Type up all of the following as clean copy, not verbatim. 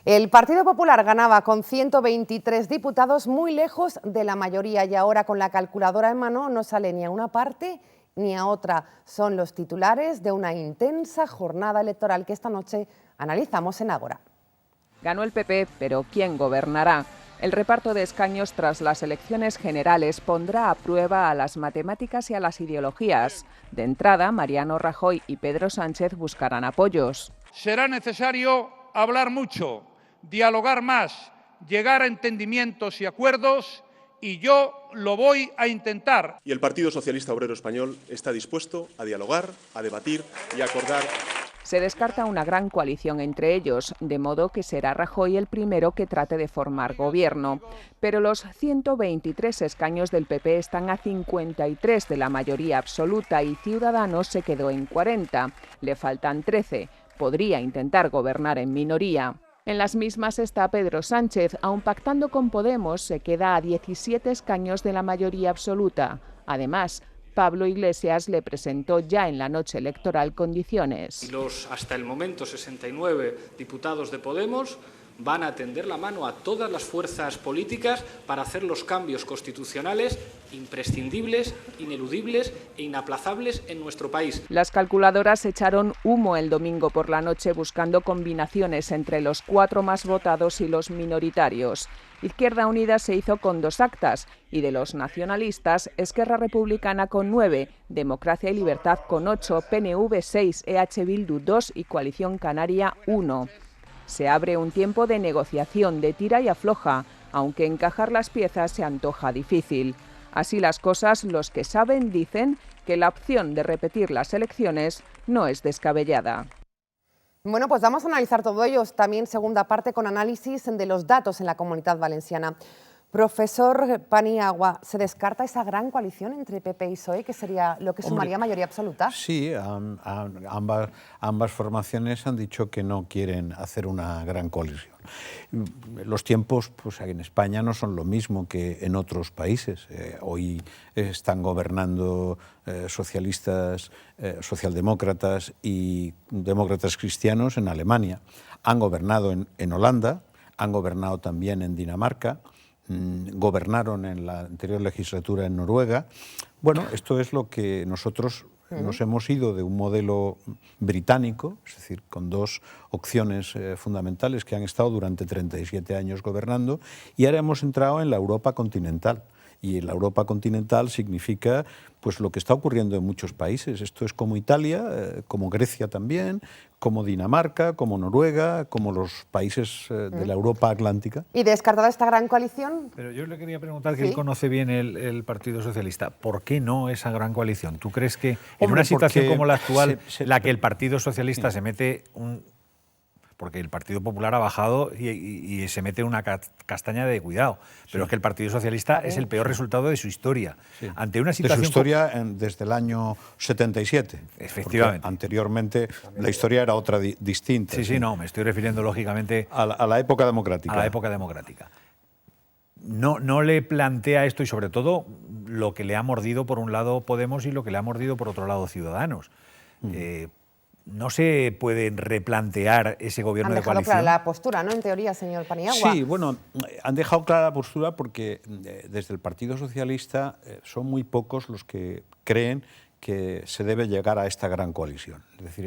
El Partido Popular ganaba con 123 diputados, muy lejos de la mayoría, y ahora con la calculadora en mano no sale ni a una parte ni a otra. Son los titulares de una intensa jornada electoral que esta noche analizamos en Ágora. Ganó el PP, pero ¿quién gobernará? El reparto de escaños tras las elecciones generales pondrá a prueba a las matemáticas y a las ideologías. De entrada, Mariano Rajoy y Pedro Sánchez buscarán apoyos. Será necesario hablar mucho, dialogar más, llegar a entendimientos y acuerdos, y yo lo voy a intentar. Y el Partido Socialista Obrero Español está dispuesto a dialogar, a debatir y a acordar. Se descarta una gran coalición entre ellos, de modo que será Rajoy el primero que trate de formar gobierno. Pero los 123 escaños del PP están a 53 de la mayoría absoluta y Ciudadanos se quedó en 40. Le faltan 13. Podría intentar gobernar en minoría. En las mismas está Pedro Sánchez, aun pactando con Podemos, se queda a 17 escaños de la mayoría absoluta. Además, Pablo Iglesias le presentó ya en la noche electoral condiciones. Los hasta el momento 69 diputados de Podemos van a tender la mano a todas las fuerzas políticas para hacer los cambios constitucionales imprescindibles, ineludibles e inaplazables en nuestro país. Las calculadoras echaron humo el domingo por la noche buscando combinaciones entre los 4 más votados y los minoritarios. Izquierda Unida se hizo con 2 actas y de los nacionalistas, Esquerra Republicana con 9, Democracia y Libertad con 8, PNV 6, EH Bildu 2 y Coalición Canaria 1. Se abre un tiempo de negociación, de tira y afloja, aunque encajar las piezas se antoja difícil. Así las cosas, los que saben dicen que la opción de repetir las elecciones no es descabellada. Bueno, pues vamos a analizar todo ello, también segunda parte con análisis de los datos en la Comunidad Valenciana. Profesor Paniagua, ¿se descarta esa gran coalición entre PP y PSOE, que sería lo que sumaría mayoría absoluta? Sí, ambas formaciones han dicho que no quieren hacer una gran coalición. Los tiempos pues, en España no son lo mismo que en otros países. Hoy están gobernando socialistas, socialdemócratas y demócratas cristianos en Alemania. Han gobernado en Holanda, han gobernado también en Dinamarca, gobernaron en la anterior legislatura en Noruega. Bueno, esto es lo que nosotros nos hemos ido de un modelo británico, es decir, con 2 opciones fundamentales que han estado durante 37 años gobernando, y ahora hemos entrado en la Europa continental. Y en la Europa continental significa pues, lo que está ocurriendo en muchos países. Esto es como Italia, como Grecia también, como Dinamarca, como Noruega, como los países de la Europa atlántica. ¿Y descartada esta gran coalición? Pero yo le quería preguntar, que él conoce bien el Partido Socialista, ¿por qué no esa gran coalición? ¿Tú crees que en una situación como la actual, la que el Partido Socialista se mete porque el Partido Popular ha bajado y se mete una castaña de cuidado, pero es que el Partido Socialista es el peor resultado de su historia. Ante una situación de su historia desde el año 77. Efectivamente. Anteriormente la historia era otra distinta. Sí, no, me estoy refiriendo lógicamente a la época democrática. A la época democrática. No le plantea esto, y sobre todo lo que le ha mordido por un lado Podemos y lo que le ha mordido por otro lado Ciudadanos. ¿No se puede replantear ese gobierno de coalición? Han dejado clara la postura, ¿no? En teoría, señor Paniagua. Sí, bueno, han dejado clara la postura porque desde el Partido Socialista son muy pocos los que creen que se debe llegar a esta gran coalición. Es decir,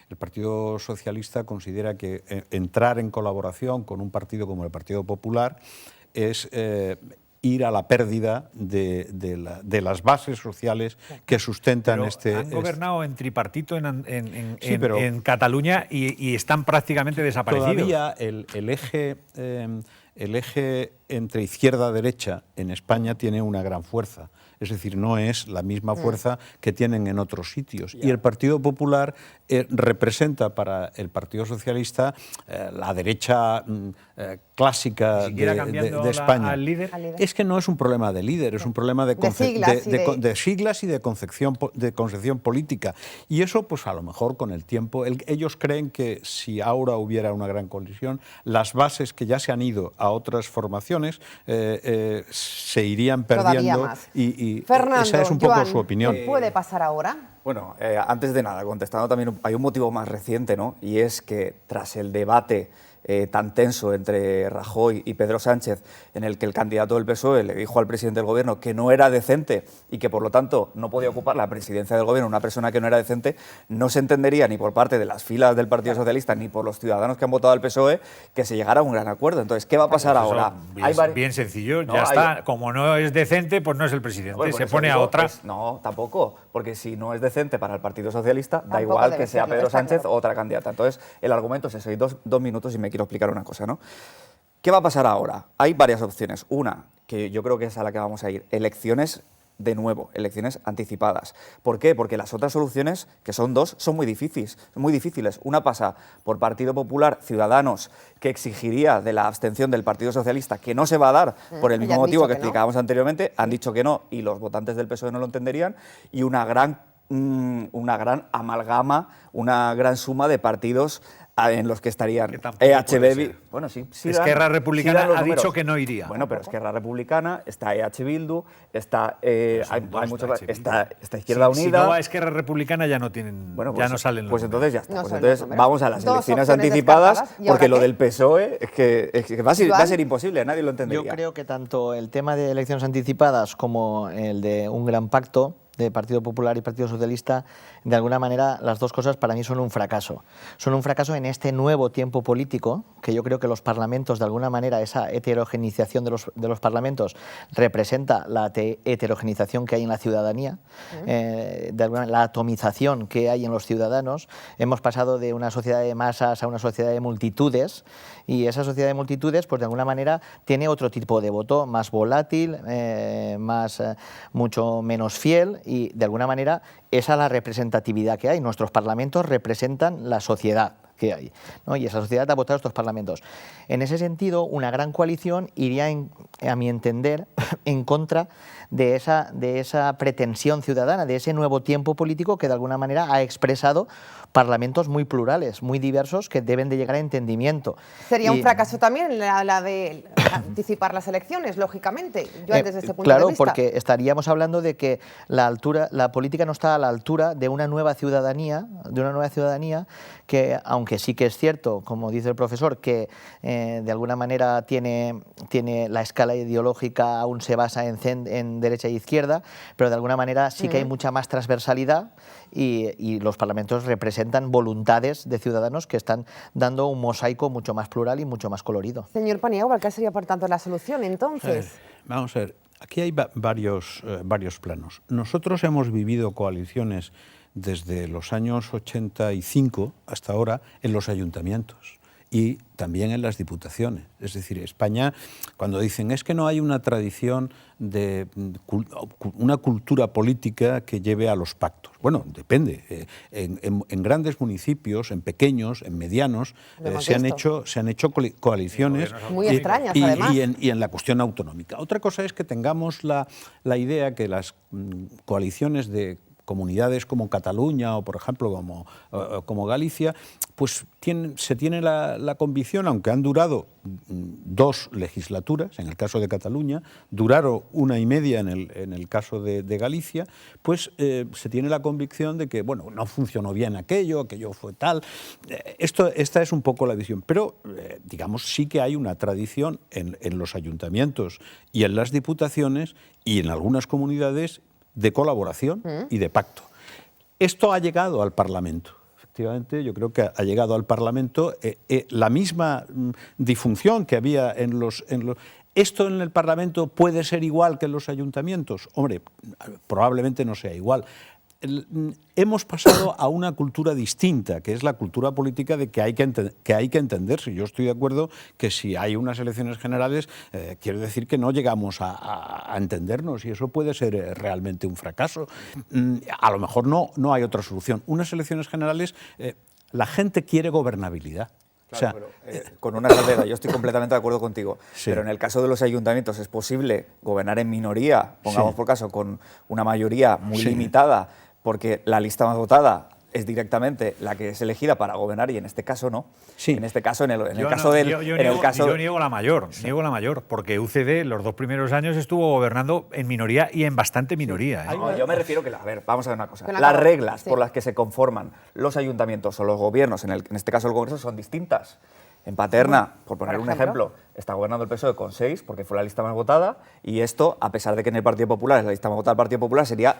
el Partido Socialista considera que entrar en colaboración con un partido como el Partido Popular es ir a la pérdida de las bases sociales que sustentan pero han gobernado en tripartito en Cataluña y están prácticamente desaparecidos. Todavía el eje entre izquierda y derecha en España tiene una gran fuerza. Es decir, no es la misma fuerza que tienen en otros sitios. Y el Partido Popular representa para el Partido Socialista la derecha clásica de España. Al líder. Es que no es un problema de líder, es un problema de siglas y de concepción política. Y eso, pues a lo mejor con el tiempo, ellos creen que si ahora hubiera una gran coalición, las bases que ya se han ido a otras formaciones se irían perdiendo y Fernando, esa es un poco Joan, su opinión. ¿Qué puede pasar ahora? Bueno, antes de nada, contestando también, hay un motivo más reciente, ¿no? Y es que tras el debate tan tenso entre Rajoy y Pedro Sánchez, en el que el candidato del PSOE le dijo al presidente del Gobierno que no era decente y que por lo tanto no podía ocupar la presidencia del Gobierno una persona que no era decente, no se entendería ni por parte de las filas del Partido Socialista ni por los ciudadanos que han votado al PSOE que se llegara a un gran acuerdo. Entonces, ¿qué va a pasar ahora? Bien sencillo, ya está. Como no es decente, pues no es el presidente, bueno, se pone a otra. Pues, no, tampoco, porque si no es decente para el Partido Socialista, da igual que sea Pedro Sánchez o otra candidata. Entonces, el argumento es eso. Hay dos minutos y me quiero explicar una cosa, ¿no? ¿Qué va a pasar ahora? Hay varias opciones. Una, que yo creo que es a la que vamos a ir, elecciones de nuevo, elecciones anticipadas. ¿Por qué? Porque las otras soluciones, que son dos, son muy difíciles. Una pasa por Partido Popular, Ciudadanos, que exigiría de la abstención del Partido Socialista, que no se va a dar por el mismo motivo que explicábamos anteriormente, han dicho que no y los votantes del PSOE no lo entenderían, y una gran amalgama, una gran suma de partidos en los que estarían EH bueno, sí, Esquerra Republicana ha dicho que no iría. Bueno, pero Esquerra Republicana, está EH Bildu, está Izquierda Unida. Si no va Esquerra Republicana ya no tienen, ya no salen los pues entonces ya está. Pues entonces vamos a las elecciones anticipadas, porque lo del PSOE es que va a ser imposible, nadie lo entendería. Yo creo que tanto el tema de elecciones anticipadas como el de un gran pacto de Partido Popular y Partido Socialista, de alguna manera las dos cosas para mí son un fracaso. Son un fracaso en este nuevo tiempo político, que yo creo que los parlamentos, de alguna manera, esa heterogenización de los parlamentos representa la heterogenización que hay en la ciudadanía, de alguna manera, la atomización que hay en los ciudadanos. Hemos pasado de una sociedad de masas a una sociedad de multitudes, y esa sociedad de multitudes, pues de alguna manera, tiene otro tipo de voto, más volátil, mucho menos fiel, y de alguna manera esa es la representatividad que hay. Nuestros parlamentos representan la sociedad que hay, ¿no? Y esa sociedad ha votado estos parlamentos. En ese sentido, una gran coalición iría, a mi entender, en contra de esa pretensión ciudadana, de ese nuevo tiempo político que de alguna manera ha expresado parlamentos muy plurales, muy diversos, que deben de llegar a entendimiento. Sería un fracaso también la de anticipar las elecciones, lógicamente, yo desde ese punto claro, de vista. porque estaríamos hablando de que la política no está a la altura de una nueva ciudadanía, que, aunque sí que es cierto, como dice el profesor, que de alguna manera tiene la escala ideológica, aún se basa en derecha e izquierda, pero de alguna manera sí que hay mucha más transversalidad, y los parlamentos representan voluntades de ciudadanos que están dando un mosaico mucho más plural y mucho más colorido. Señor Paniagua, ¿cuál sería por tanto la solución entonces? Vamos a ver, aquí hay varios planos. Nosotros hemos vivido coaliciones desde los años 85 hasta ahora en los ayuntamientos y también en las diputaciones. Es decir, España, cuando dicen es que no hay una tradición de una cultura política que lleve a los pactos. Bueno, depende. En grandes municipios, en pequeños, en medianos, se han hecho coaliciones muy extrañas, además. Y en la cuestión autonómica. Otra cosa es que tengamos la idea que las coaliciones de comunidades como Cataluña o, por ejemplo, como Galicia, pues se tiene la convicción, aunque han durado 2 legislaturas, en el caso de Cataluña, duraron 1 y media en el caso de Galicia, pues se tiene la convicción de que, bueno, no funcionó bien aquello fue tal. Esta es un poco la visión, pero, digamos, sí que hay una tradición en los ayuntamientos y en las diputaciones y en algunas comunidades de colaboración y de pacto. Esto ha llegado al Parlamento. Efectivamente, yo creo que ha llegado al Parlamento la misma disfunción que había en los... ¿Esto en el Parlamento puede ser igual que en los ayuntamientos? Hombre, probablemente no sea igual. Hemos pasado a una cultura distinta, que es la cultura política de que hay que entenderse. Yo estoy de acuerdo que si hay unas elecciones generales, quiero decir que no llegamos a entendernos, y eso puede ser realmente un fracaso. A lo mejor no hay otra solución. Unas elecciones generales, la gente quiere gobernabilidad. Claro, pero, con una salvedad, yo estoy completamente de acuerdo contigo, pero en el caso de los ayuntamientos es posible gobernar en minoría, pongamos por caso, con una mayoría muy limitada, porque la lista más votada es directamente la que es elegida para gobernar, y en este caso no. Sí. En este caso, yo niego la mayor, porque UCD los 2 primeros años estuvo gobernando en minoría y en bastante minoría. No, yo me refiero que, vamos a ver una cosa. Las reglas por las que se conforman los ayuntamientos o los gobiernos, en este caso el Congreso, son distintas. En Paterna, por poner un ejemplo, está gobernando el PSOE con 6, porque fue la lista más votada, y esto, a pesar de que en el Partido Popular es la lista más votada del Partido Popular, sería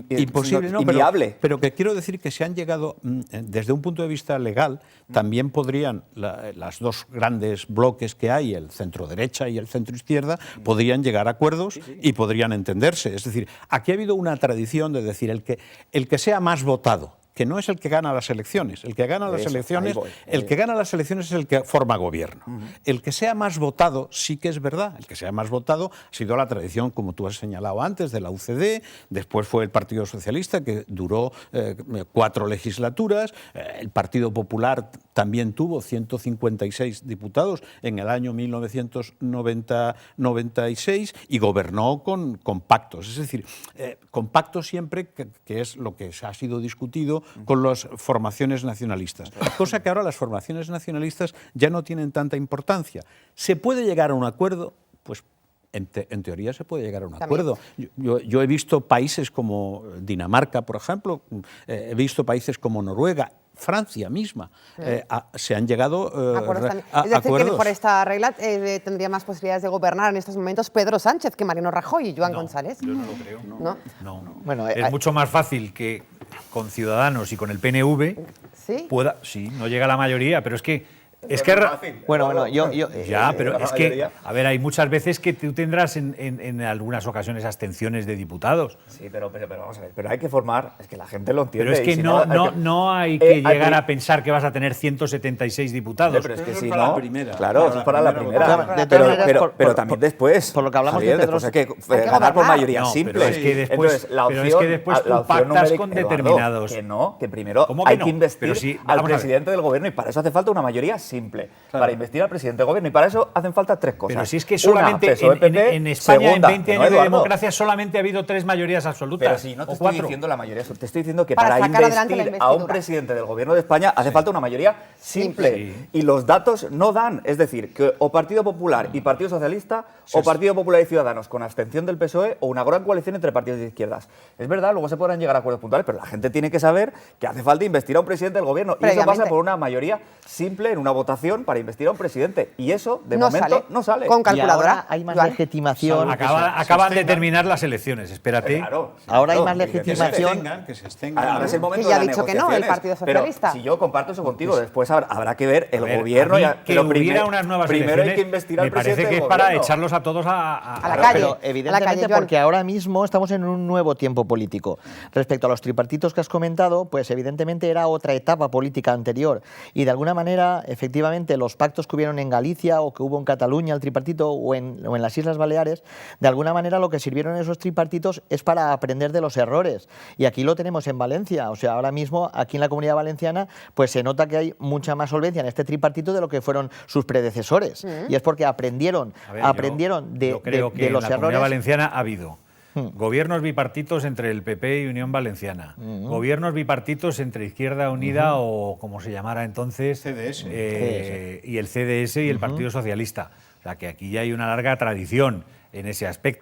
imposible, inviable. Pero que quiero decir que se han llegado, desde un punto de vista legal, también podrían, las dos grandes bloques que hay, el centro-derecha y el centro-izquierda, podrían llegar a acuerdos y podrían entenderse. Es decir, aquí ha habido una tradición de decir el que sea más votado, que no es el que gana las elecciones. El que gana las elecciones, el que gana las elecciones es el que forma gobierno. El que sea más votado, sí que es verdad, el que sea más votado ha sido la tradición, como tú has señalado antes, de la UCD, después fue el Partido Socialista, que duró 4 legislaturas, el Partido Popular también tuvo 156 diputados en el año 1996 y gobernó con pactos. Es decir, con pactos siempre, que es lo que ha sido discutido con las formaciones nacionalistas. Cosa que ahora las formaciones nacionalistas ya no tienen tanta importancia. ¿Se puede llegar a un acuerdo? Pues en teoría se puede llegar a un acuerdo. Yo he visto países como Dinamarca, por ejemplo, he visto países como Noruega, Francia misma, se han llegado a acuerdos. Es decir, que por esta regla tendría más posibilidades de gobernar en estos momentos Pedro Sánchez que Mariano Rajoy y Joan González. Yo no lo creo. No. Bueno, es mucho más fácil que con Ciudadanos y con el PNV pueda... Sí, no llega a la mayoría, pero es que... Bueno, yo ya, pero es que, a ver, hay muchas veces que tú tendrás en algunas ocasiones abstenciones de diputados. Sí, pero vamos a ver, pero hay que formar, es que la gente lo entiende. Pero es que no hay que llegar a pensar que vas a tener 176 diputados. Pero es que si para no, la primera. Claro, eso es para la primera. Pero también después. Por lo que hablamos Javier, de Pedro, después hay que ganar por mayoría simple. Pero es que después, tú pactas con determinados. Que no, que primero hay que investir al presidente del gobierno y para eso hace falta una mayoría simple. Para investir al presidente del gobierno y para eso hacen falta 3 cosas. Pero si es que solamente en España, en 20 años de democracia, solamente ha habido 3 mayorías absolutas. Pero si no te estoy diciendo la mayoría, te estoy diciendo que para investir a un presidente del gobierno de España hace falta una mayoría simple. Y los datos no dan. Es decir, que o Partido Popular y Partido Socialista, o Partido Popular y Ciudadanos con abstención del PSOE, o una gran coalición entre partidos de izquierdas. Es verdad, luego se podrán llegar a acuerdos puntuales, pero la gente tiene que saber que hace falta investir a un presidente del gobierno. Y eso pasa por una mayoría simple en una votación para investir a un presidente. Y eso, de momento, no sale. Con calculadora. Y ahora hay más legitimación. Acaban de terminar las elecciones, espérate. Claro, ahora hay más legitimación. Que se abstengan. Ahora es el momento que ya de ha las dicho que no, el Partido Socialista. Pero si yo comparto eso contigo, después habrá que ver el gobierno. Que hubiera unas nuevas primero hay que investir al presidente. Me parece que es para echarlos a todos a la calle. Pero evidentemente porque ahora mismo estamos en un nuevo tiempo político. Respecto a los tripartitos que has comentado, pues evidentemente era otra etapa política anterior. Y de alguna manera, efectivamente, los pactos que hubieron en Galicia o que hubo en Cataluña, el tripartito, o en las Islas Baleares, de alguna manera lo que sirvieron esos tripartitos es para aprender de los errores. Y aquí lo tenemos en Valencia. O sea, ahora mismo aquí en la Comunidad Valenciana pues se nota que hay mucha más solvencia en este tripartito de lo que fueron sus predecesores. Y es porque aprendieron de los errores. En la Comunidad Valenciana ha habido gobiernos bipartitos entre el PP y Unión Valenciana, gobiernos bipartitos entre Izquierda Unida o como se llamara entonces, CDS. Y el CDS y el Partido Socialista. O sea que aquí ya hay una larga tradición en ese aspecto.